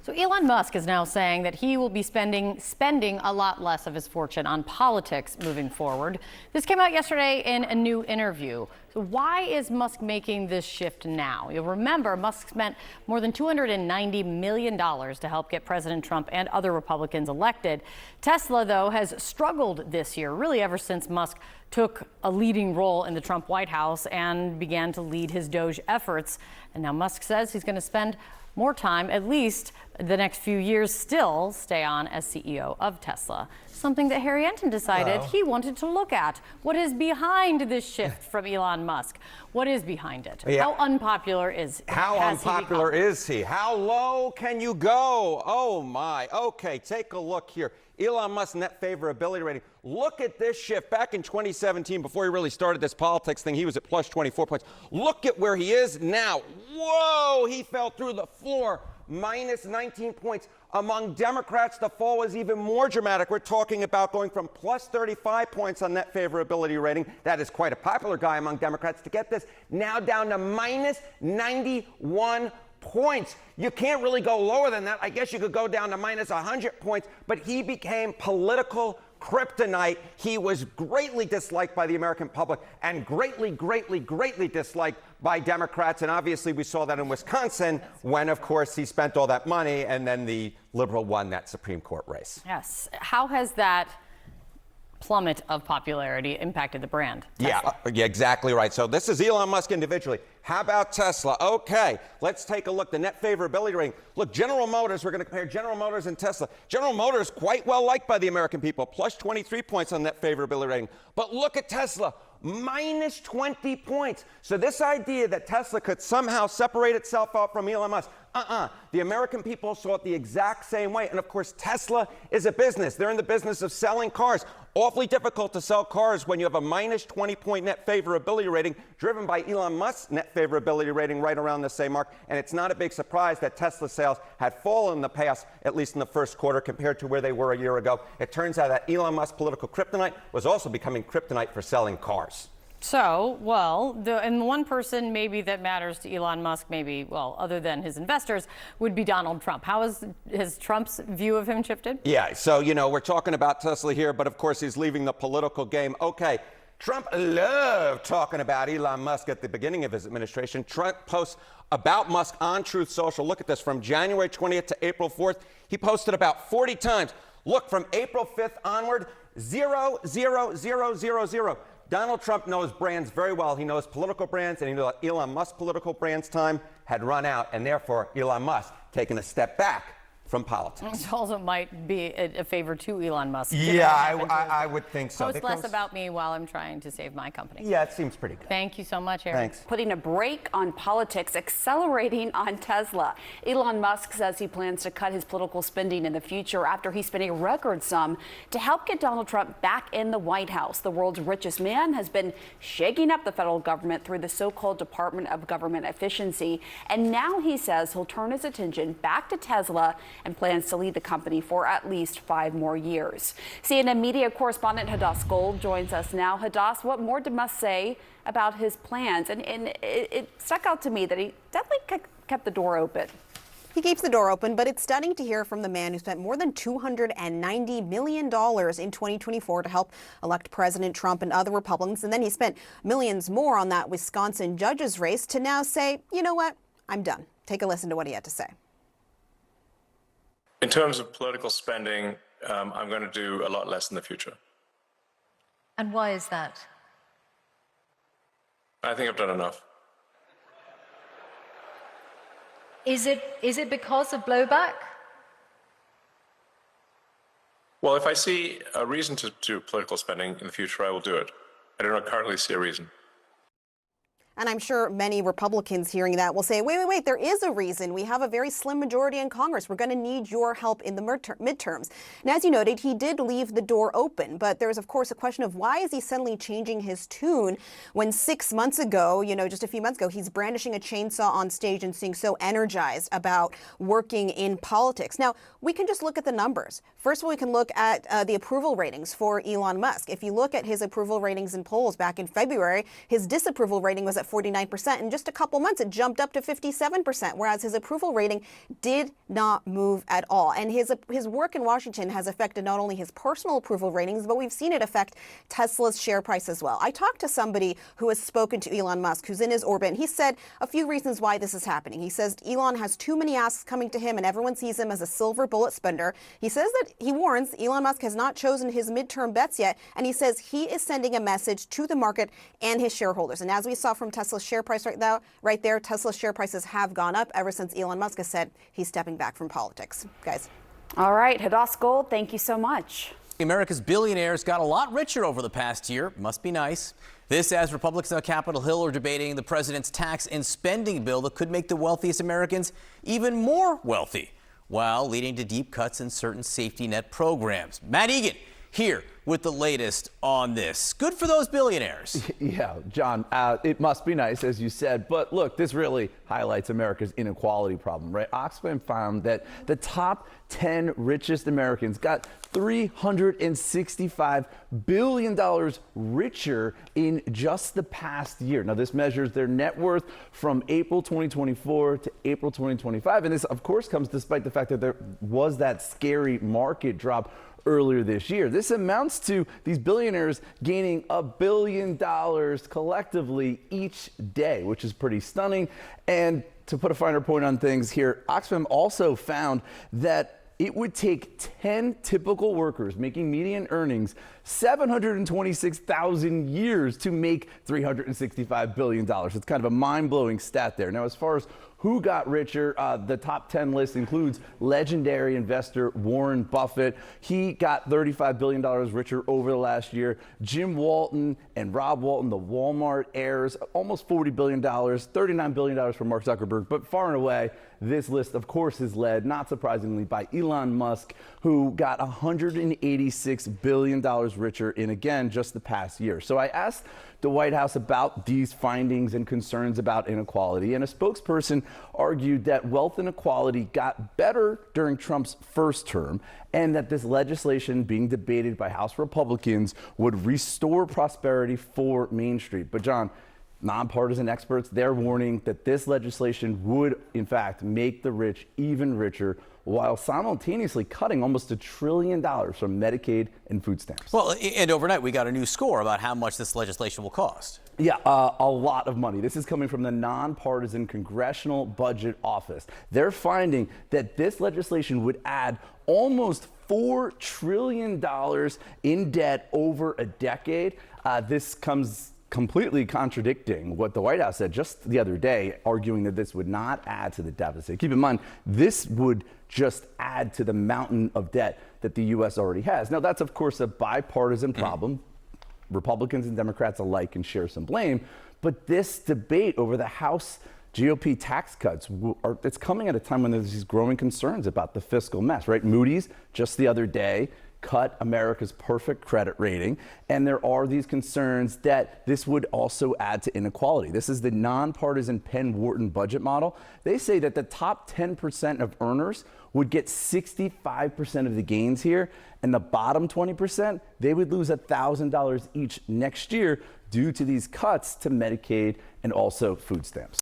So Elon Musk is now saying that he will be spending a lot less of his fortune on politics moving forward. This came out yesterday in a new interview. So why is Musk making this shift now? You'll remember Musk spent more than $290 million to help get President Trump and other Republicans elected. Tesla, though, has struggled this year, really ever since Musk took a leading role in the Trump White House and began to lead his Doge efforts. And now Musk says he's going to spend more time, at least the next few years, still stay on as CEO of Tesla. Something that Harry Enten decided he wanted to look at. What is behind this shift from Elon Musk? What is behind it? Yeah. How unpopular is he? How unpopular is he? How low can you go? Oh my. Okay, take a look here. Elon Musk's net favorability rating. Look at this shift. Back in 2017, before he really started this politics thing, he was at plus 24 points. Look at where he is now. Whoa, he fell through the floor. Minus 19 points. Among Democrats, the fall was even more dramatic. We're talking about going from plus 35 points on net favorability rating. That is quite a popular guy among Democrats. To get this now down to minus 91 points. You can't really go lower than that. I guess you could go down to minus 100 points, but he became political kryptonite. He was greatly disliked by the American public and greatly disliked by Democrats. And obviously we saw that in Wisconsin when, of course, he spent all that money and then the liberal won that Supreme Court race. Yes. How has that plummet of popularity impacted the brand? Yeah, exactly right. So this is Elon Musk individually. How about Tesla? Okay, let's take a look. The net favorability rating. Look, General Motors, we're going to compare General Motors and Tesla. General Motors, quite well liked by the American people, plus 23 points on net favorability rating. But look at Tesla, minus 20 points. So this idea that Tesla could somehow separate itself out from Elon Musk, the American people saw it the exact same way. And of course, Tesla is a business. They're in the business of selling cars. Awfully difficult to sell cars when you have a minus 20-point net favorability rating driven by Elon Musk's net favorability rating right around the same mark. And it's not a big surprise that Tesla sales had fallen in the past, at least in the first quarter, compared to where they were a year ago. It turns out that Elon Musk's political kryptonite was also becoming kryptonite for selling cars. So, well, and one person maybe that matters to Elon Musk, maybe, well, other than his investors, would be Donald Trump. How has Trump's view of him shifted? Yeah, so, we're talking about Tesla here, but of course he's leaving the political game. Okay, Trump loved talking about Elon Musk at the beginning of his administration. Trump posts about Musk on Truth Social. Look at this, from January 20th to April 4th, he posted about 40 times. Look, from April 5th onward, 0, 0, 0, 0, 0. Donald Trump knows brands very well. He knows political brands, and he knew that Elon Musk's political brand's time had run out, and therefore Elon Musk taking a step back from politics. It also might be a favor to Elon Musk. Yeah, I would think so. Post less about me while I'm trying to save my company. Yeah, it seems pretty good. Thank you so much, Eric. Thanks. Putting a brake on politics, accelerating on Tesla. Elon Musk says he plans to cut his political spending in the future after he spent a record sum to help get Donald Trump back in the White House. The world's richest man has been shaking up the federal government through the so-called Department of Government Efficiency. And now he says he'll turn his attention back to Tesla and plans to lead the company for at least 5 more years. CNN media correspondent Hadass Gold joins us now. Hadass, what more did Musk say about his plans? And it stuck out to me that he definitely kept the door open. He keeps the door open, but it's stunning to hear from the man who spent more than $290 million in 2024 to help elect President Trump and other Republicans. And then he spent millions more on that Wisconsin judge's race to now say, you know what, I'm done. Take a listen to what he had to say. In terms of political spending, I'm going to do a lot less in the future. And why is that? I think I've done enough. Is it because of blowback? Well, if I see a reason to do political spending in the future, I will do it. I do not currently see a reason. And I'm sure many Republicans hearing that will say, wait, there is a reason. We have a very slim majority in Congress. We're going to need your help in the midterms. And as you noted, he did leave the door open. But there's, of course, a question of why is he suddenly changing his tune when 6 months ago, just a few months ago, he's brandishing a chainsaw on stage and seeming so energized about working in politics. Now, we can just look at the numbers. First of all, we can look at the approval ratings for Elon Musk. If you look at his approval ratings in polls back in February, his disapproval rating was at 49%. In just a couple months, it jumped up to 57%, whereas his approval rating did not move at all. And his work in Washington has affected not only his personal approval ratings, but we've seen it affect Tesla's share price as well. I talked to somebody who has spoken to Elon Musk, who's in his orbit, and he said a few reasons why this is happening. He says Elon has too many asks coming to him, and everyone sees him as a silver bullet spender. He says that he warns Elon Musk has not chosen his midterm bets yet, and he says he is sending a message to the market and his shareholders. And as we saw from Tesla's share price right there, Tesla's share prices have gone up ever since Elon Musk has said he's stepping back from politics. Guys. All right, Hadas Gold, thank you so much. America's billionaires got a lot richer over the past year. Must be nice. This as Republicans on Capitol Hill are debating the president's tax and spending bill that could make the wealthiest Americans even more wealthy, while leading to deep cuts in certain safety net programs. Matt Egan here with the latest on this. Good for those billionaires. Yeah, John, it must be nice, as you said. But look, this really highlights America's inequality problem, right? Oxfam found that the top 10 richest Americans got $365 billion richer in just the past year. Now, this measures their net worth from April 2024 to April 2025. And this, of course, comes despite the fact that there was that scary market drop earlier this year. This amounts to these billionaires gaining $1 billion collectively each day, which is pretty stunning. And to put a finer point on things here, Oxfam also found that it would take 10 typical workers making median earnings 726,000 years to make $365 billion. It's kind of a mind-blowing stat there. Now, as far as who got richer, the top 10 list includes legendary investor Warren Buffett. He got $35 billion richer over the last year. Jim Walton and Rob Walton, the Walmart heirs, almost $40 billion, $39 billion for Mark Zuckerberg. But far and away, this list, of course, is led, not surprisingly, by Elon Musk, who got $186 billion richer in, again, just the past year. So I asked the White House about these findings and concerns about inequality, and a spokesperson argued that wealth inequality got better during Trump's first term, and that this legislation being debated by House Republicans would restore prosperity for Main Street. But John, nonpartisan experts, they're warning that this legislation would, in fact, make the rich even richer, while simultaneously cutting almost $1 trillion from Medicaid and food stamps. Well, and overnight we got a new score about how much this legislation will cost. Yeah, a lot of money. This is coming from the nonpartisan Congressional Budget Office. They're finding that this legislation would add almost $4 trillion in debt over a decade. This comes completely contradicting what the White House said just the other day, arguing that this would not add to the deficit. Keep in mind, this would just add to the mountain of debt that the U.S. already has. Now, that's, of course, a bipartisan problem. Republicans and Democrats alike can share some blame. But this debate over the House GOP tax cuts, it's coming at a time when there's these growing concerns about the fiscal mess, right? Moody's just the other day cut America's perfect credit rating, and there are these concerns that this would also add to inequality. This is the nonpartisan Penn-Wharton budget model. They say that the top 10% of earners would get 65% of the gains here, and the bottom 20%, they would lose $1,000 each next year due to these cuts to Medicaid and also food stamps.